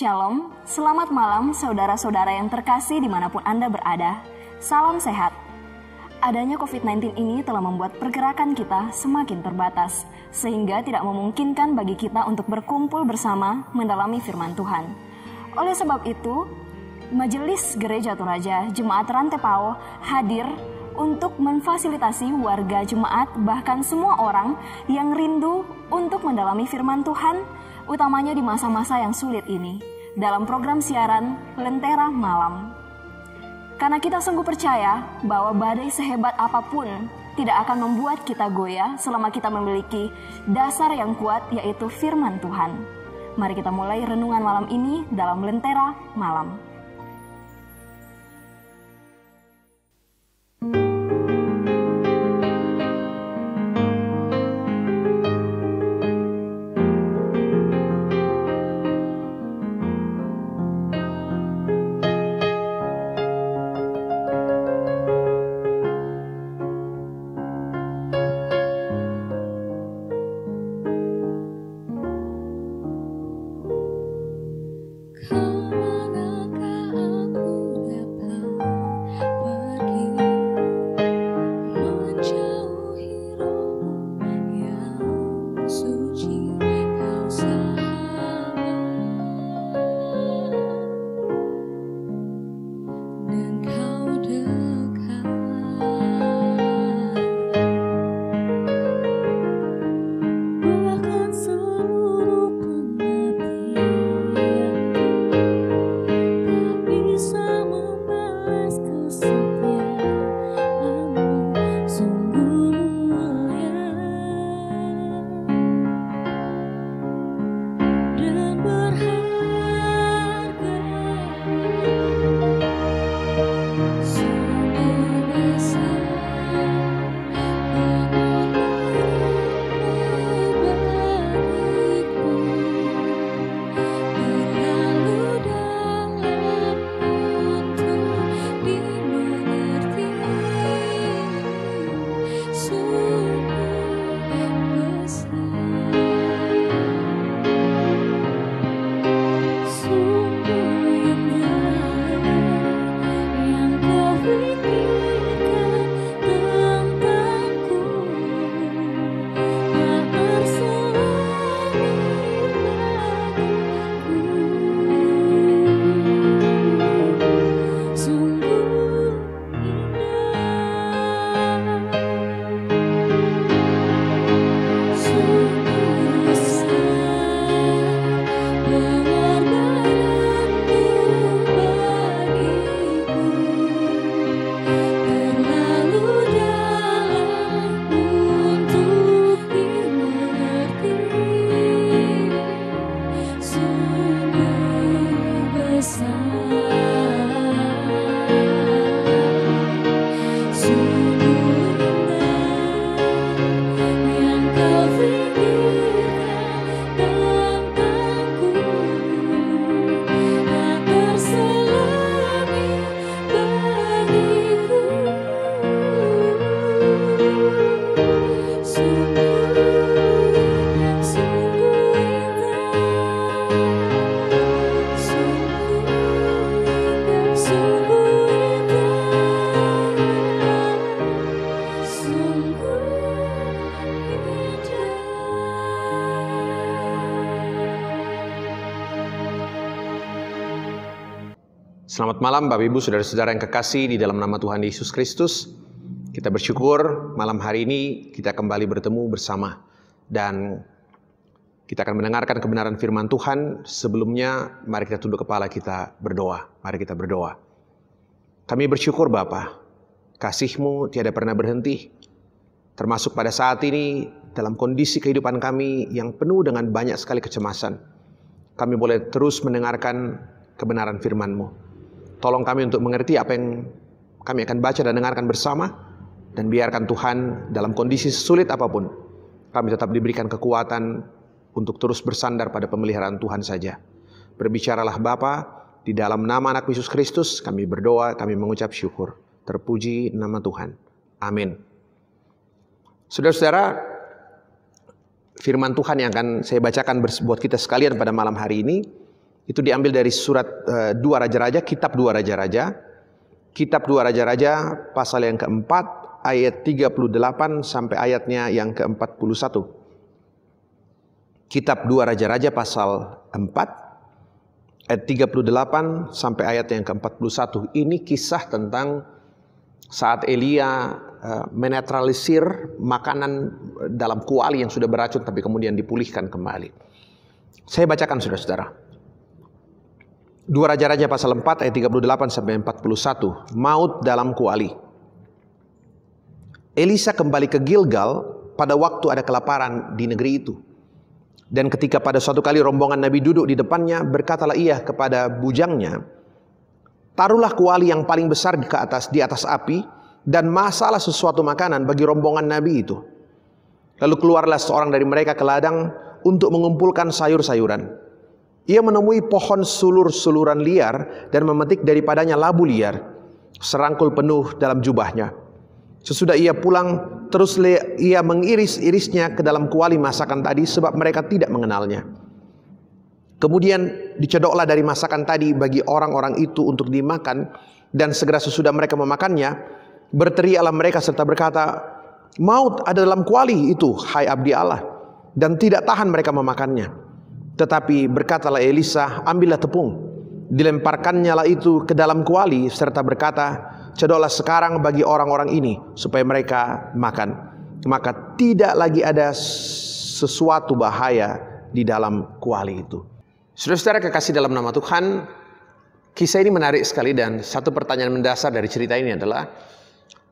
Shalom, selamat malam saudara-saudara yang terkasih dimanapun Anda berada. Salam sehat. Adanya COVID-19 ini telah membuat pergerakan kita semakin terbatas, sehingga tidak memungkinkan bagi kita untuk berkumpul bersama mendalami firman Tuhan. Oleh sebab itu, Majelis Gereja Toraja Jemaat Rantepao hadir untuk memfasilitasi warga jemaat bahkan semua orang yang rindu untuk mendalami firman Tuhan, utamanya di masa-masa yang sulit ini, dalam program siaran Lentera Malam. Karena kita sungguh percaya bahwa badai sehebat apapun tidak akan membuat kita goyah selama kita memiliki dasar yang kuat, yaitu firman Tuhan. Mari kita mulai renungan malam ini dalam Lentera Malam. Selamat malam Bapak Ibu Saudara-saudara yang kekasih di dalam nama Tuhan Yesus Kristus. Kita bersyukur malam hari ini kita kembali bertemu bersama. Dan kita akan mendengarkan kebenaran firman Tuhan. Sebelumnya mari kita tunduk kepala kita berdoa. Mari kita berdoa. Kami bersyukur Bapa, kasih-Mu tiada pernah berhenti. Termasuk pada saat ini dalam kondisi kehidupan kami yang penuh dengan banyak sekali kecemasan. Kami boleh terus mendengarkan kebenaran firman-Mu. Tolong kami untuk mengerti apa yang kami akan baca dan dengarkan bersama. Dan biarkan Tuhan dalam kondisi sulit apapun, kami tetap diberikan kekuatan untuk terus bersandar pada pemeliharaan Tuhan saja. Berbicaralah Bapa, di dalam nama anak Yesus Kristus kami berdoa, kami mengucap syukur. Terpuji nama Tuhan. Amin. Saudara-saudara, firman Tuhan yang akan saya bacakan buat kita sekalian pada malam hari ini Itu diambil dari surat 2 Raja-Raja, kitab 2 Raja-Raja. Kitab 2 Raja-Raja pasal yang keempat, ayat 38 sampai ayatnya yang ke-41. Kitab 2 Raja-Raja pasal 4, ayat 38 sampai ayat yang ke-41. Ini kisah tentang saat Elia menetralisir makanan dalam kuali yang sudah beracun tapi kemudian dipulihkan kembali. Saya bacakan saudara-saudara. 2 Raja-Raja pasal 4 ayat 38 sampai 41. Maut dalam kuali. Elisa kembali ke Gilgal pada waktu ada kelaparan di negeri itu. Dan ketika pada suatu kali rombongan Nabi duduk di depannya, berkatalah ia kepada bujangnya, taruhlah kuali yang paling besar di atas api, dan masalah sesuatu makanan bagi rombongan Nabi itu. Lalu keluarlah seorang dari mereka ke ladang untuk mengumpulkan sayur-sayuran. Ia menemui pohon sulur-suluran liar dan memetik daripadanya labu liar, serangkul penuh dalam jubahnya. Sesudah ia pulang, terus ia mengiris-irisnya ke dalam kuali masakan tadi sebab mereka tidak mengenalnya. Kemudian dicedoklah dari masakan tadi bagi orang-orang itu untuk dimakan, dan segera sesudah mereka memakannya, berteriaklah mereka serta berkata, maut ada dalam kuali itu, hai abdi Allah, dan tidak tahan mereka memakannya. Tetapi berkatalah Elisa, ambillah tepung, dilemparkannya lah itu ke dalam kuali, serta berkata, cedoklah sekarang bagi orang-orang ini supaya mereka makan. Maka tidak lagi ada sesuatu bahaya di dalam kuali itu. Saudara-saudara kekasih dalam nama Tuhan, kisah ini menarik sekali, dan satu pertanyaan mendasar dari cerita ini adalah,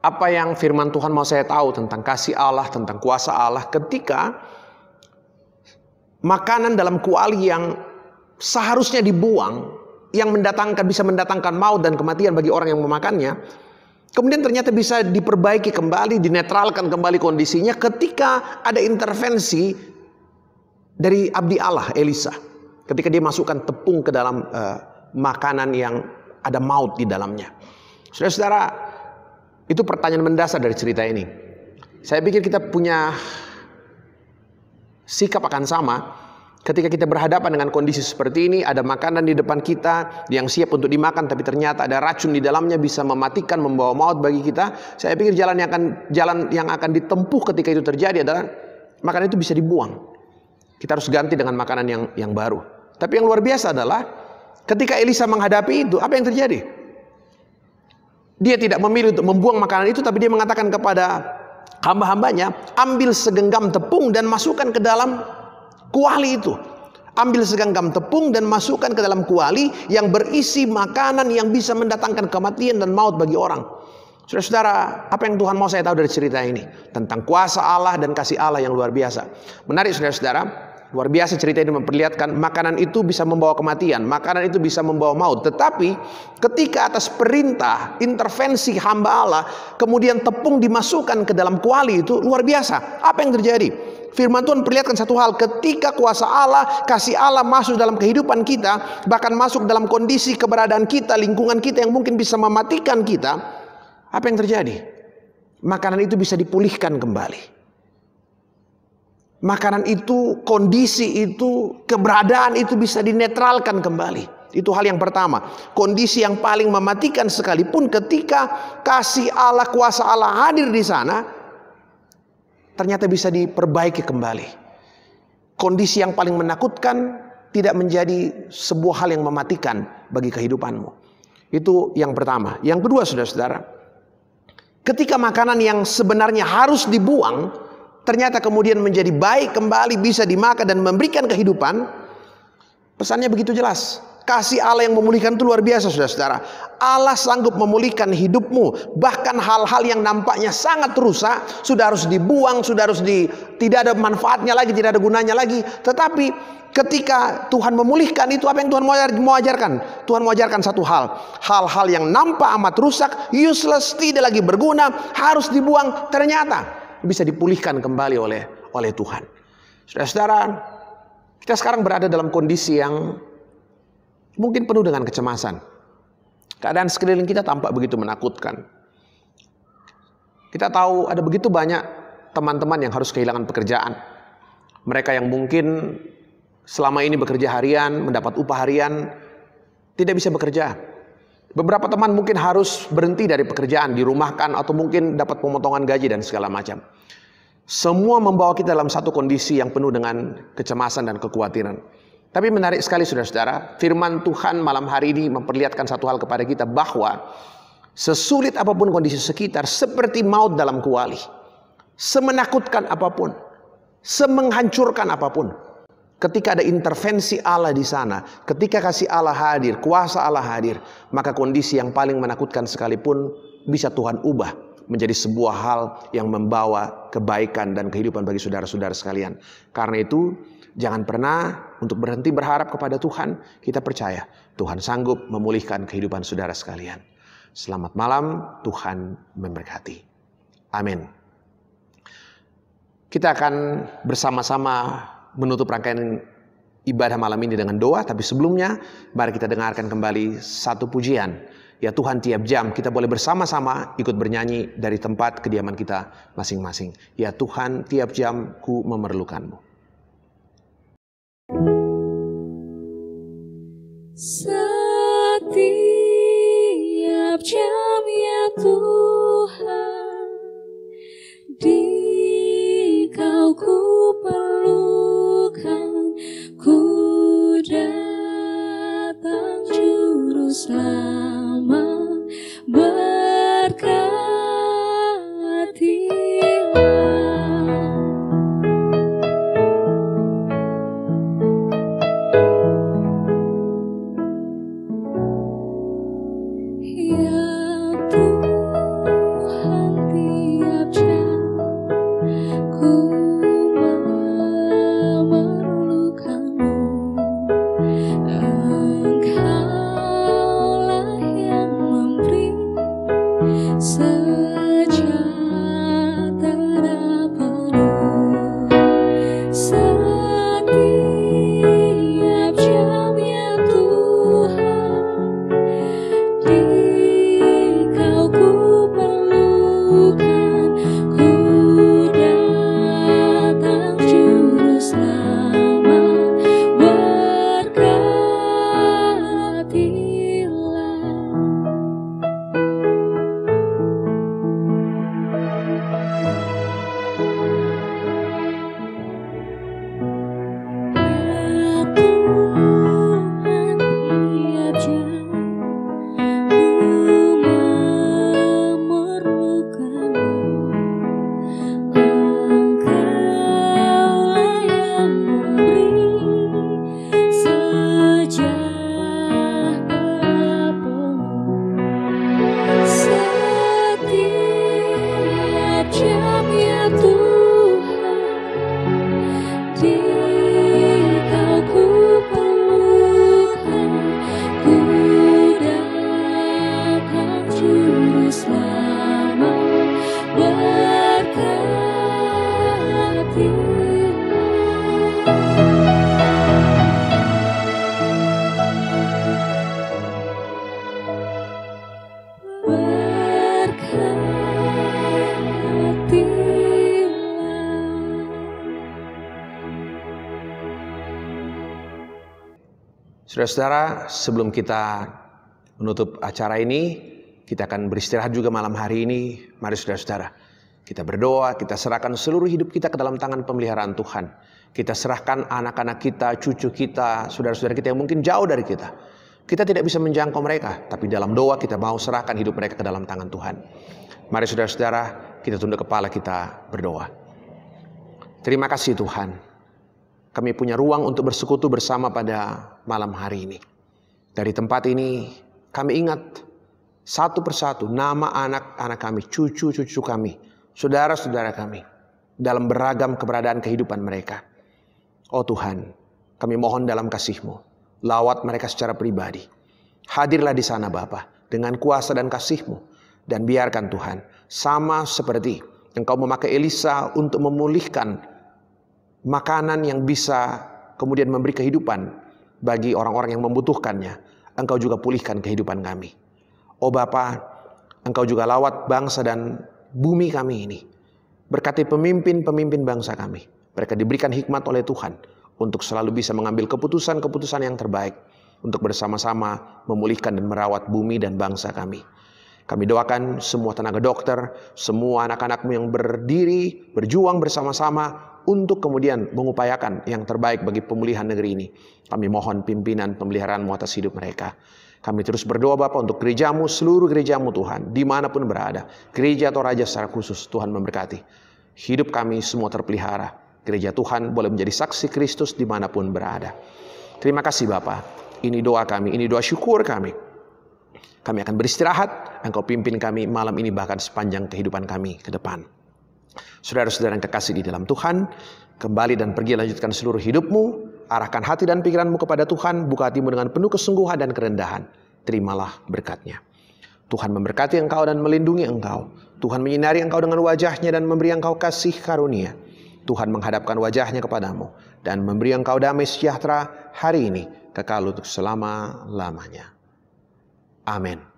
apa yang firman Tuhan mau saya tahu tentang kasih Allah, tentang kuasa Allah ketika makanan dalam kuali yang seharusnya dibuang, yang bisa mendatangkan maut dan kematian bagi orang yang memakannya, kemudian ternyata bisa diperbaiki kembali, dinetralkan kembali kondisinya ketika ada intervensi dari abdi Allah Elisa. Ketika dia masukkan tepung ke dalam makanan yang ada maut di dalamnya. Saudara-saudara, itu pertanyaan mendasar dari cerita ini. Saya pikir kita punya sikap akan sama ketika kita berhadapan dengan kondisi seperti ini. Ada makanan di depan kita yang siap untuk dimakan, tapi ternyata ada racun di dalamnya, bisa mematikan, membawa maut bagi kita. Saya pikir jalan yang akan ditempuh ketika itu terjadi adalah makanan itu bisa dibuang. Kita harus ganti dengan makanan yang baru. Tapi yang luar biasa adalah ketika Elisa menghadapi itu, apa yang terjadi? Dia tidak memilih untuk membuang makanan itu, tapi dia mengatakan kepada hamba-hambanya, ambil segenggam tepung dan masukkan ke dalam kuali itu. Ambil segenggam tepung dan masukkan ke dalam kuali yang berisi makanan yang bisa mendatangkan kematian dan maut bagi orang. Saudara-saudara, apa yang Tuhan mau saya tahu dari cerita ini? Tentang kuasa Allah dan kasih Allah yang luar biasa. Menarik saudara-saudara, luar biasa cerita ini memperlihatkan makanan itu bisa membawa kematian, makanan itu bisa membawa maut. Tetapi ketika atas perintah intervensi hamba Allah, kemudian tepung dimasukkan ke dalam kuali itu, luar biasa. Apa yang terjadi? Firman Tuhan perlihatkan satu hal, ketika kuasa Allah, kasih Allah masuk dalam kehidupan kita, bahkan masuk dalam kondisi keberadaan kita, lingkungan kita yang mungkin bisa mematikan kita, apa yang terjadi? Makanan itu bisa dipulihkan kembali. Makanan itu, kondisi itu, keberadaan itu bisa dinetralkan kembali. Itu hal yang pertama. Kondisi yang paling mematikan sekalipun, ketika kasih Allah, kuasa Allah hadir di sana, ternyata bisa diperbaiki kembali. Kondisi yang paling menakutkan tidak menjadi sebuah hal yang mematikan bagi kehidupanmu. Itu yang pertama. Yang kedua, saudara-saudara, ketika makanan yang sebenarnya harus dibuang ternyata kemudian menjadi baik kembali, bisa dimakan dan memberikan kehidupan, pesannya begitu jelas. Kasih Allah yang memulihkan itu luar biasa, saudara-saudara. Allah sanggup memulihkan hidupmu. Bahkan hal-hal yang nampaknya sangat rusak sudah harus dibuang, tidak ada manfaatnya lagi, tidak ada gunanya lagi. Tetapi ketika Tuhan memulihkan itu, apa yang Tuhan mau ajarkan? Tuhan mau ajarkan satu hal. Hal-hal yang nampak amat rusak, useless, tidak lagi berguna, harus dibuang, ternyata bisa dipulihkan kembali oleh Tuhan. Saudara-saudara, kita sekarang berada dalam kondisi yang mungkin penuh dengan kecemasan. Keadaan sekeliling kita tampak begitu menakutkan. Kita tahu ada begitu banyak teman-teman yang harus kehilangan pekerjaan. Mereka yang mungkin selama ini bekerja harian, mendapat upah harian, tidak bisa bekerja. Beberapa teman mungkin harus berhenti dari pekerjaan, dirumahkan, atau mungkin dapat pemotongan gaji dan segala macam. Semua membawa kita dalam satu kondisi yang penuh dengan kecemasan dan kekhawatiran. Tapi menarik sekali saudara-saudara, firman Tuhan malam hari ini memperlihatkan satu hal kepada kita, bahwa sesulit apapun kondisi sekitar, seperti maut dalam kuali, semenakutkan apapun, semenghancurkan apapun, ketika ada intervensi Allah di sana, ketika kasih Allah hadir, kuasa Allah hadir, maka kondisi yang paling menakutkan sekalipun bisa Tuhan ubah menjadi sebuah hal yang membawa kebaikan dan kehidupan bagi saudara-saudara sekalian. Karena itu, jangan pernah untuk berhenti berharap kepada Tuhan. Kita percaya Tuhan sanggup memulihkan kehidupan saudara sekalian. Selamat malam, Tuhan memberkati. Amin. Kita akan bersama-sama menutup rangkaian ibadah malam ini dengan doa. Tapi sebelumnya, mari kita dengarkan kembali satu pujian. Ya Tuhan, tiap jam kita boleh bersama-sama ikut bernyanyi dari tempat kediaman kita masing-masing. Ya Tuhan, tiap jam ku memerlukan-Mu. Setiap jam ya Tuhan, di Kau ku perlukan, ku datang juru selamat, berkatilah. Saudara-saudara, sebelum kita menutup acara ini, kita akan beristirahat juga malam hari ini. Mari saudara-saudara, kita berdoa, kita serahkan seluruh hidup kita ke dalam tangan pemeliharaan Tuhan. Kita serahkan anak-anak kita, cucu kita, saudara-saudara kita yang mungkin jauh dari kita. Kita tidak bisa menjangkau mereka, tapi dalam doa kita mau serahkan hidup mereka ke dalam tangan Tuhan. Mari saudara-saudara, kita tunduk kepala, kita berdoa. Terima kasih Tuhan. Kami punya ruang untuk bersekutu bersama pada malam hari ini. Dari tempat ini kami ingat satu persatu nama anak-anak kami, cucu-cucu kami, saudara-saudara kami dalam beragam keberadaan kehidupan mereka. Oh Tuhan, kami mohon dalam kasih-Mu, lawat mereka secara pribadi. Hadirlah di sana Bapa dengan kuasa dan kasih-Mu, dan biarkan Tuhan sama seperti Engkau memakai Elisa untuk memulihkan makanan yang bisa kemudian memberi kehidupan bagi orang-orang yang membutuhkannya. Engkau juga pulihkan kehidupan kami. Oh Bapa, Engkau juga lawat bangsa dan bumi kami ini. Berkati pemimpin-pemimpin bangsa kami. Mereka diberikan hikmat oleh Tuhan untuk selalu bisa mengambil keputusan-keputusan yang terbaik untuk bersama-sama memulihkan dan merawat bumi dan bangsa kami. Kami doakan semua tenaga dokter, semua anak-anak-Mu yang berdiri, berjuang bersama-sama untuk kemudian mengupayakan yang terbaik bagi pemulihan negeri ini. Kami mohon pimpinan pemeliharaan-Mu atas hidup mereka. Kami terus berdoa Bapa untuk gereja-Mu, seluruh gereja-Mu Tuhan, dimanapun berada. Gereja atau raja secara khusus, Tuhan memberkati. Hidup kami semua terpelihara. Gereja Tuhan boleh menjadi saksi Kristus dimanapun berada. Terima kasih Bapa. Ini doa kami, ini doa syukur kami. Kami akan beristirahat, Engkau pimpin kami malam ini bahkan sepanjang kehidupan kami ke depan. Saudara-saudara yang kekasih di dalam Tuhan, kembali dan pergi lanjutkan seluruh hidupmu, arahkan hati dan pikiranmu kepada Tuhan, buka hatimu dengan penuh kesungguhan dan kerendahan. Terimalah berkat-Nya. Tuhan memberkati engkau dan melindungi engkau. Tuhan menyinari engkau dengan wajah-Nya dan memberi engkau kasih karunia. Tuhan menghadapkan wajah-Nya kepadamu dan memberi engkau damai sejahtera hari ini, kekal untuk selama-lamanya. Amin.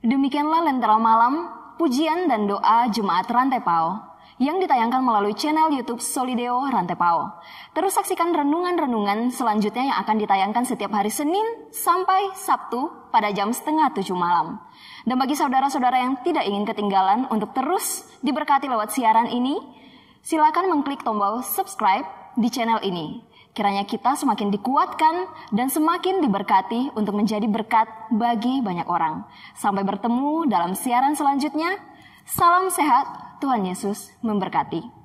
Demikianlah Lentera Malam, pujian dan doa Jemaat Rantai Pao yang ditayangkan melalui channel YouTube Solideo Rantai Pao. Terus saksikan renungan-renungan selanjutnya yang akan ditayangkan setiap hari Senin sampai Sabtu pada jam 6:30 malam. Dan bagi saudara-saudara yang tidak ingin ketinggalan untuk terus diberkati lewat siaran ini, silakan mengklik tombol subscribe di channel ini. Kiranya kita semakin dikuatkan dan semakin diberkati untuk menjadi berkat bagi banyak orang. Sampai bertemu dalam siaran selanjutnya. Salam sehat, Tuhan Yesus memberkati.